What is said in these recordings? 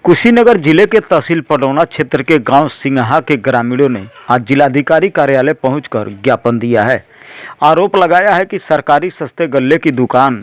कुशीनगर जिले के तहसील पडौना क्षेत्र के गांव सिंघा के ग्रामीणों ने आज जिलाधिकारी कार्यालय पहुंचकर ज्ञापन दिया है। आरोप लगाया है कि सरकारी सस्ते गल्ले की दुकान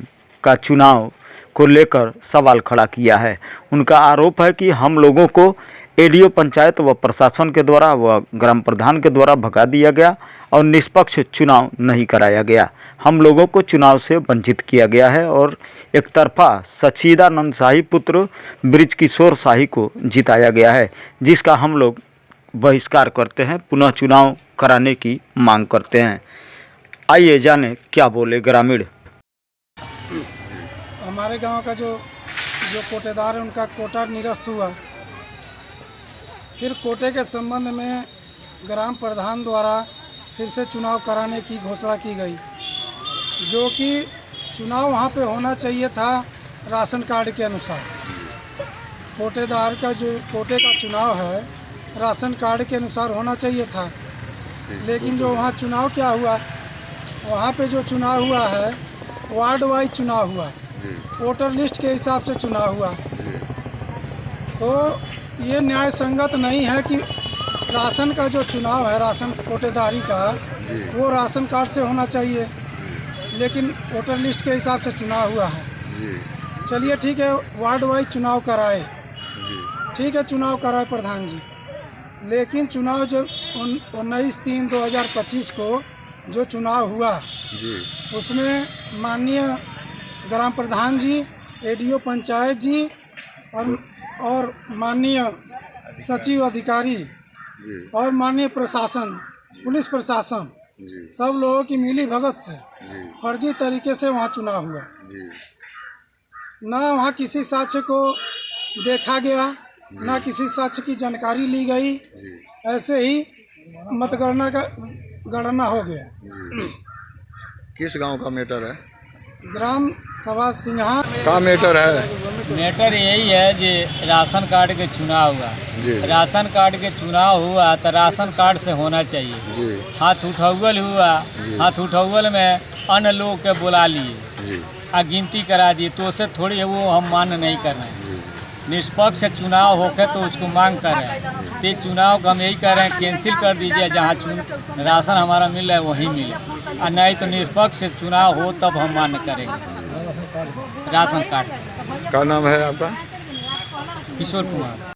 का चुनाव को लेकर सवाल खड़ा किया है। उनका आरोप है कि हम लोगों को एडीओ पंचायत व प्रशासन के द्वारा व ग्राम प्रधान के द्वारा भगा दिया गया और निष्पक्ष चुनाव नहीं कराया गया। हम लोगों को चुनाव से वंचित किया गया है और एक तरफा सच्चिदानंद शाही पुत्र ब्रिजकिशोर शाही को जिताया गया है, जिसका हम लोग बहिष्कार करते हैं, पुनः चुनाव कराने की मांग करते हैं। आइए जाने क्या बोले ग्रामीण। हमारे गांव का जो कोटेदार है उनका कोटा निरस्त हुआ। फिर कोटे के संबंध में ग्राम प्रधान द्वारा फिर से चुनाव कराने की घोषणा की गई, जो कि चुनाव वहां पे होना चाहिए था राशन कार्ड के अनुसार। कोटेदार का जो कोटे का चुनाव है राशन कार्ड के अनुसार होना चाहिए था, लेकिन जो वहाँ चुनाव क्या हुआ, वहाँ पे जो चुनाव हुआ है वार्ड वाइज चुनाव हुआ, वोटर लिस्ट के हिसाब से चुनाव हुआ। तो ये न्याय संगत नहीं है कि राशन का जो चुनाव है राशन कोटेदारी का वो राशन कार्ड से होना चाहिए, लेकिन वोटर लिस्ट के हिसाब से चुनाव हुआ है। चलिए ठीक है, वार्ड वाइज चुनाव कराए, ठीक है चुनाव कराए प्रधान जी, लेकिन चुनाव जब 19/3/2025 को जो चुनाव हुआ उसमें माननीय ग्राम प्रधान जी, एडीओ पंचायत जी और माननीय सचिव अधिकारी और माननीय प्रशासन, पुलिस प्रशासन, सब लोगों की मिली भगत से फर्जी तरीके से वहाँ चुनाव हुआ। ना वहाँ किसी साक्ष्य को देखा गया, ना किसी साक्ष्य की जानकारी ली गई, ऐसे ही मतगणना का गणना हो गया। किस गांव का मैटर है? ग्राम सभा सिंघा का मैटर है? मैटर यही है जी, राशन कार्ड के चुनाव हुआ। राशन कार्ड के चुनाव हुआ तो राशन कार्ड से होना चाहिए। हाथ उठौल हुआ, हाथ उठौल में अन्य लोग के बुला लिए आ गिनती करा दिए, तो उसे थोड़ी वो हम मान्य नहीं कर रहे हैं। निष्पक्ष चुनाव होकर तो उसको मांग कर रहे हैं। तो चुनाव को हम यही कह रहे हैं कैंसिल कर दीजिए, जहाँ राशन हमारा मिल रहा है वहीं मिले, और नहीं तो निष्पक्ष चुनाव हो तब हम मान्य करेंगे राशन कार्ड से। क्या नाम है आपका? किशोर कुमार।